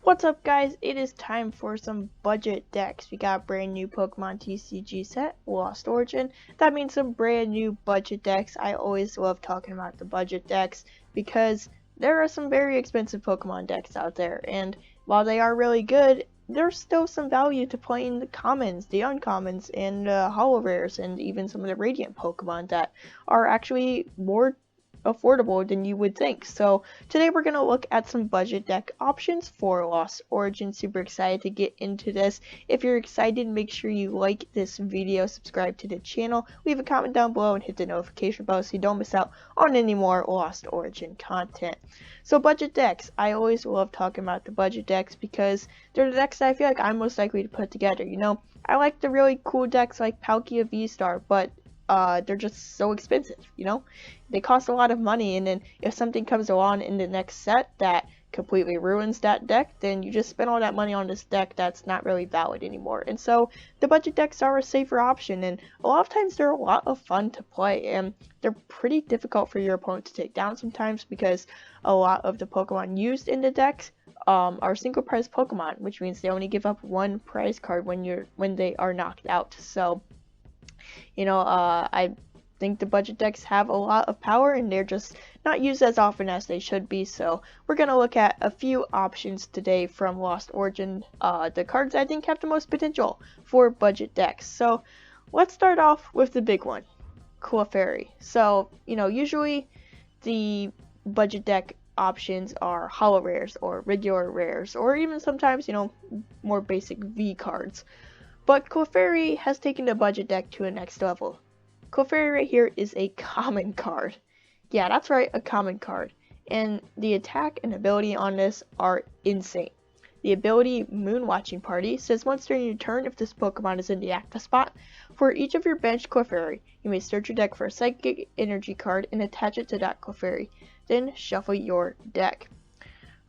What's up, guys? It is time for some budget decks. We got a brand new Pokemon TCG set, Lost Origin. That means some brand new budget decks. I always love talking about the budget decks because there are some very expensive Pokemon decks out there, and while they are really good, there's still some value to playing the commons, the uncommons, and holo rares, and even some of the radiant Pokemon that are actually more affordable than you would think. So today we're going to look at some budget deck options for Lost Origin. Super excited to get into this. If you're excited, make sure you like this video, subscribe to the channel, leave a comment down below, and hit the notification bell so you don't miss out on any more Lost Origin content. So budget decks, I always love talking about the budget decks because they're the decks that I feel like I'm most likely to put together. You know, I like the really cool decks like Palkia V-Star, but they're just so expensive, you know? They cost a lot of money, and then if something comes along in the next set that completely ruins that deck, then you just spend all that money on this deck that's not really valid anymore. And so the budget decks are a safer option, and a lot of times they're a lot of fun to play, and they're pretty difficult for your opponent to take down sometimes because a lot of the Pokemon used in the decks are single prize Pokemon, which means they only give up one prize card when they are knocked out. So I think the budget decks have a lot of power and they're just not used as often as they should be. So we're going to look at a few options today from Lost Origin, the cards I think have the most potential for budget decks. So let's start off with the big one, Clefairy. So, usually the budget deck options are holo rares or regular rares, or even sometimes, more basic V cards. But Clefairy has taken the budget deck to a next level. Clefairy right here is a common card. Yeah, that's right, a common card. And the attack and ability on this are insane. The ability Moonwatching Party says once during your turn, if this Pokemon is in the active spot, for each of your bench Clefairy, you may search your deck for a Psychic Energy card and attach it to that Clefairy. Then shuffle your deck.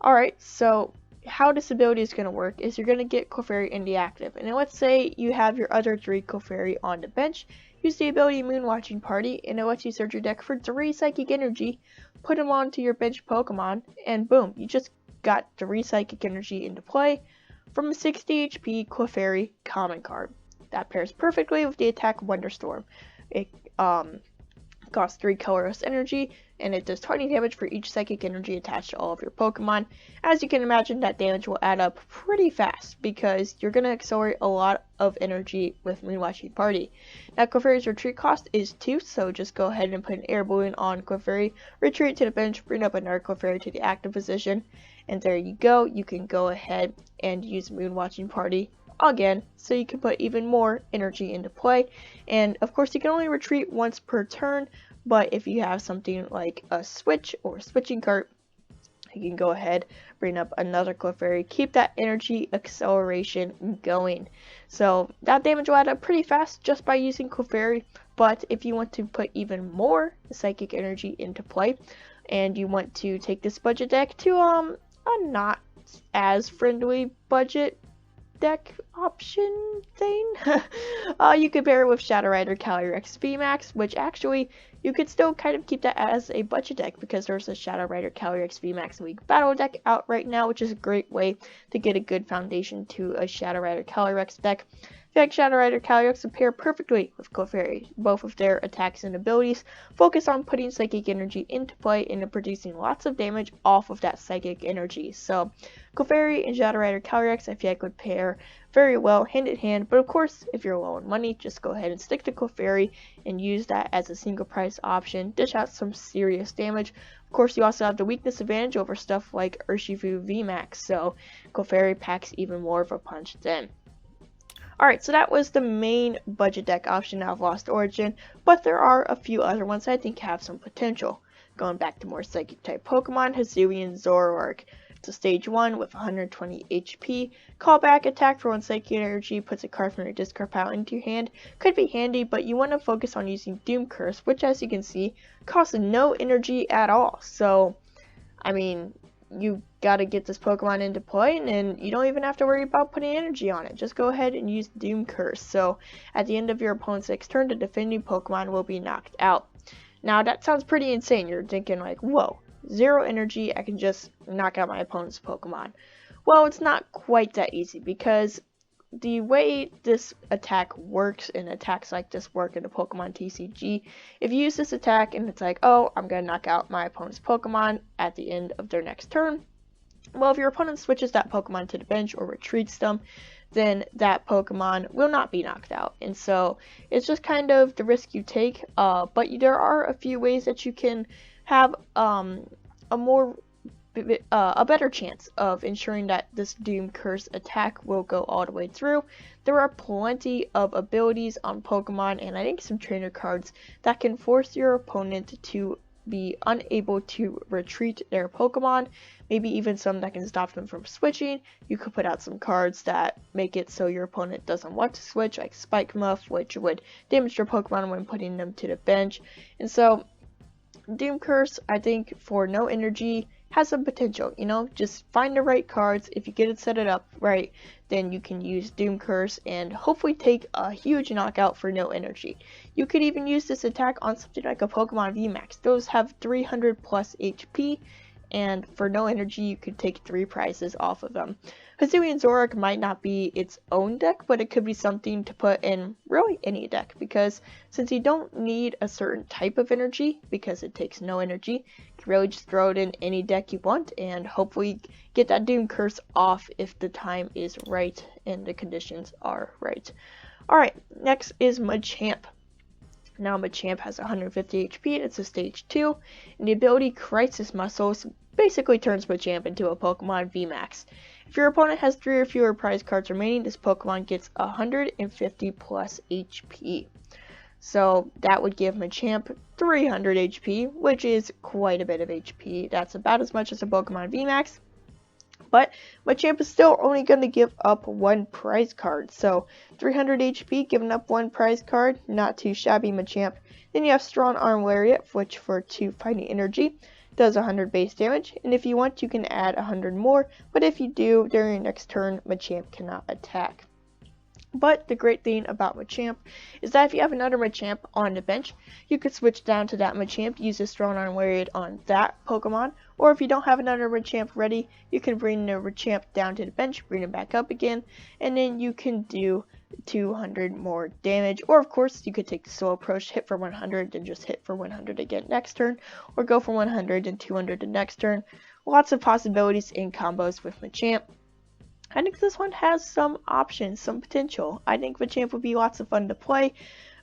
Alright, so how this ability is going to work is you're going to get Clefairy in the active, and then let's say you have your other 3 Clefairy on the bench. Use the ability Moonwatching Party, and it lets you search your deck for 3 Psychic Energy, put them onto your bench Pokemon, and boom, you just got 3 Psychic Energy into play from a 60 HP Clefairy common card. That pairs perfectly with the attack Wonderstorm. It costs 3 colorless energy, and it does 20 damage for each psychic energy attached to all of your Pokemon. As you can imagine, that damage will add up pretty fast because you're going to accelerate a lot of energy with Moonwatching Party. Now, Clefairy's retreat cost is 2, so just go ahead and put an air balloon on Clefairy, retreat to the bench, bring up another Clefairy to the active position, and there you go. You can go ahead and use Moonwatching Party again, so you can put even more energy into play. And of course, you can only retreat once per turn, but if you have something like a switch or switching cart, you can go ahead, bring up another Clefairy, keep that energy acceleration going. So that damage will add up pretty fast just by using Clefairy, but if you want to put even more psychic energy into play, and you want to take this budget deck to a not as friendly budget deck option thing, you could pair it with Shadow Rider Calyrex VMAX, which actually you could still kind of keep that as a budget deck because there's a Shadow Rider Calyrex VMAX League Battle deck out right now, which is a great way to get a good foundation to a Shadow Rider Calyrex deck. In fact, Shadow Rider Calyrex would pair perfectly with Clefairy. Both of their attacks and abilities focus on putting psychic energy into play and producing lots of damage off of that psychic energy. So Clefairy and Shadow Rider Calyrex I feel like would pair very well hand in hand, but of course if you're low on money, just go ahead and stick to Clefairy and use that as a single price option. Dish out some serious damage. Of course, you also have the weakness advantage over stuff like Urshifu VMAX, so Clefairy packs even more of a punch then. Alright, so that was the main budget deck option out of Lost Origin, but there are a few other ones I think have some potential. Going back to more psychic type Pokemon, Hisuian Zoroark. It's a stage 1 with 120 HP. Callback attack for 1 psychic energy, puts a card from your discard pile into your hand. Could be handy, but you want to focus on using Doom Curse, which as you can see, costs no energy at all. So, I mean, you gotta get this Pokemon into play, and you don't even have to worry about putting energy on it. Just go ahead and use Doom Curse. So at the end of your opponent's next turn, the defending Pokemon will be knocked out. Now that sounds pretty insane. You're thinking like, whoa, 0 energy, I can just knock out my opponent's Pokemon. Well, it's not quite that easy because the way this attack works and attacks like this work in the Pokemon TCG, if you use this attack and it's like, oh, I'm gonna knock out my opponent's Pokemon at the end of their next turn, well, if your opponent switches that Pokemon to the bench or retreats them, then that Pokemon will not be knocked out. And so it's just kind of the risk you take. But there are a few ways that you can have a more a better chance of ensuring that this Doom Curse attack will go all the way through. There are plenty of abilities on Pokemon and I think some trainer cards that can force your opponent to be unable to retreat their Pokemon, maybe even some that can stop them from switching. You could put out some cards that make it so your opponent doesn't want to switch, like Spike Muff, which would damage your Pokemon when putting them to the bench. And so Doom Curse, I think, for no energy has some potential, you know, just find the right cards. If you get it set it up right, then you can use Doom Curse and hopefully take a huge knockout for no energy. You could even use this attack on something like a Pokemon VMAX. Those have 300 plus HP, and for no energy you could take 3 prizes off of them. Hisuian Zoroark might not be its own deck, but it could be something to put in really any deck, because since you don't need a certain type of energy, because it takes no energy, you can really just throw it in any deck you want and hopefully get that Doom Curse off if the time is right and the conditions are right. Alright, next is Machamp. Now Machamp has 150 HP and it's a stage 2, and the ability Crisis Muscles basically turns Machamp into a Pokemon VMAX. If your opponent has 3 or fewer prize cards remaining, this Pokemon gets 150 plus HP. So that would give Machamp 300 HP, which is quite a bit of HP. That's about as much as a Pokemon VMAX. But Machamp is still only going to give up 1 prize card. So 300 HP, giving up 1 prize card, not too shabby, Machamp. Then you have Strong Arm Lariat, which for 2 fighting energy does 100 base damage, and if you want you can add 100 more, but if you do, during your next turn, Machamp cannot attack. But the great thing about Machamp is that if you have another Machamp on the bench, you could switch down to that Machamp, use a Strong Arm Lariat on that Pokemon, or if you don't have another Machamp ready, you can bring the Machamp down to the bench, bring it back up again, and then you can do 200 more damage. Or of course, you could take the slow approach, hit for 100, then just hit for 100 again next turn, or go for 100 and 200 the next turn. Lots of possibilities in combos with Machamp. I think this one has some options, some potential. I think Machamp would be lots of fun to play,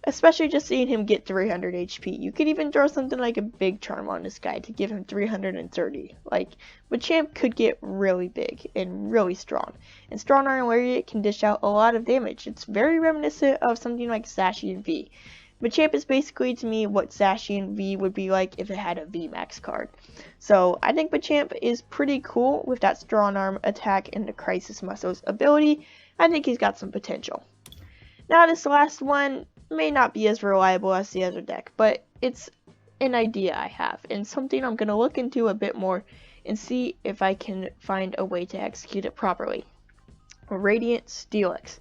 especially just seeing him get 300 HP. You could even throw something like a big charm on this guy to give him 330. Like, Machamp could get really big and really strong. And Strong Arm Lariat can dish out a lot of damage. It's very reminiscent of something like Zacian V. Machamp is basically, to me, what Zacian V would be like if it had a VMAX card. So, I think Machamp is pretty cool with that Strong Arm attack and the Crisis Muscles ability. I think he's got some potential. Now, this last one may not be as reliable as the other deck, but it's an idea I have, and something I'm going to look into a bit more and see if I can find a way to execute it properly. Radiant Steelix.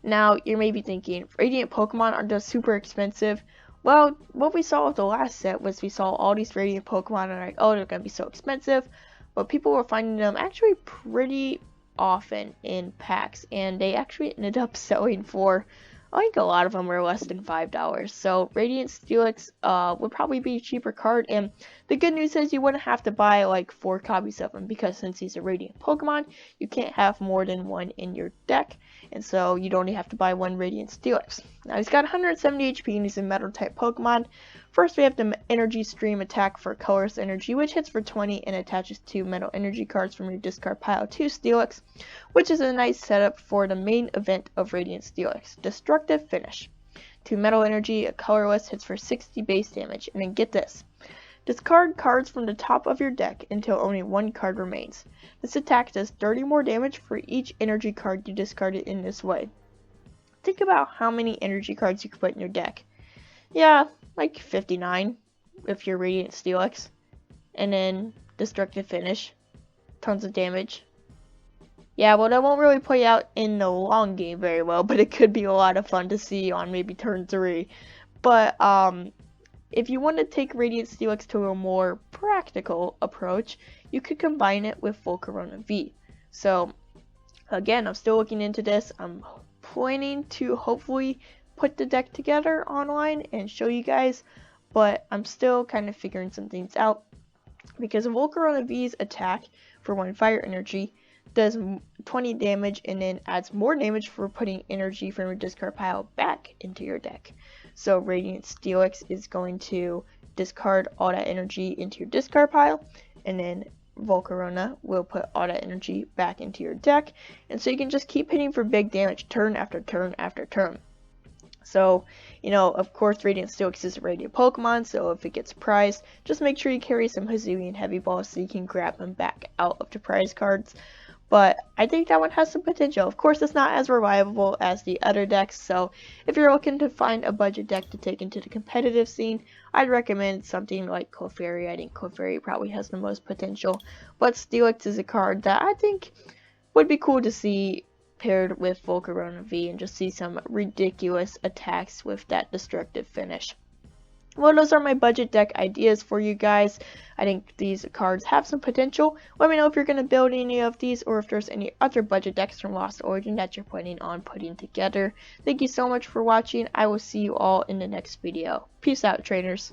Now, you may be thinking, Radiant Pokemon are just super expensive. Well, what we saw with the last set was we saw all these Radiant Pokemon and like, oh, they're going to be so expensive. But people were finding them actually pretty often in packs, and they actually ended up selling for, I think a lot of them were less than $5. So Radiant Steelix would probably be a cheaper card, and the good news is you wouldn't have to buy like 4 copies of him, because since he's a Radiant Pokemon, you can't have more than 1 in your deck, and so you'd only have to buy 1 Radiant Steelix. Now he's got 170 HP and he's a Metal type Pokemon. First we have the Energy Stream attack for Colorless Energy, which hits for 20 and attaches 2 Metal Energy cards from your discard pile to Steelix, which is a nice setup for the main event of Radiant Steelix, Destructive Finish. 2 Metal Energy, a Colorless, hits for 60 base damage, and then get this. Discard cards from the top of your deck until only 1 card remains. This attack does 30 more damage for each energy card you discarded in this way. Think about how many energy cards you could put in your deck. Yeah, like 59 if you're Radiant Steelix. And then Destructive Finish. Tons of damage. Yeah, well, that won't really play out in the long game very well, but it could be a lot of fun to see on maybe turn 3. But, if you want to take Radiant Steelix to a more practical approach, you could combine it with Volcarona V. So, Again, I'm still looking into this. I'm planning to hopefully put the deck together online and show you guys, but I'm still kind of figuring some things out, because Volcarona V's attack for 1 fire energy does 20 damage and then adds more damage for putting energy from your discard pile back into your deck. So Radiant Steelix is going to discard all that energy into your discard pile, and then Volcarona will put all that energy back into your deck, and so you can just keep hitting for big damage turn after turn after turn. So, of course, Radiant Stux is a Radiant Pokemon, so if it gets prized, just make sure you carry some Hisuian Heavy Balls so you can grab them back out of the prize cards. But I think that one has some potential. Of course, it's not as reliable as the other decks, so if you're looking to find a budget deck to take into the competitive scene, I'd recommend something like Clefairy. I think Clefairy probably has the most potential, but Steelix is a card that I think would be cool to see paired with Volcarona V and just see some ridiculous attacks with that destructive finish. Well, those are my budget deck ideas for you guys. I think these cards have some potential. Let me know if you're going to build any of these, or if there's any other budget decks from Lost Origin that you're planning on putting together. Thank you so much for watching. I will see you all in the next video. Peace out, trainers.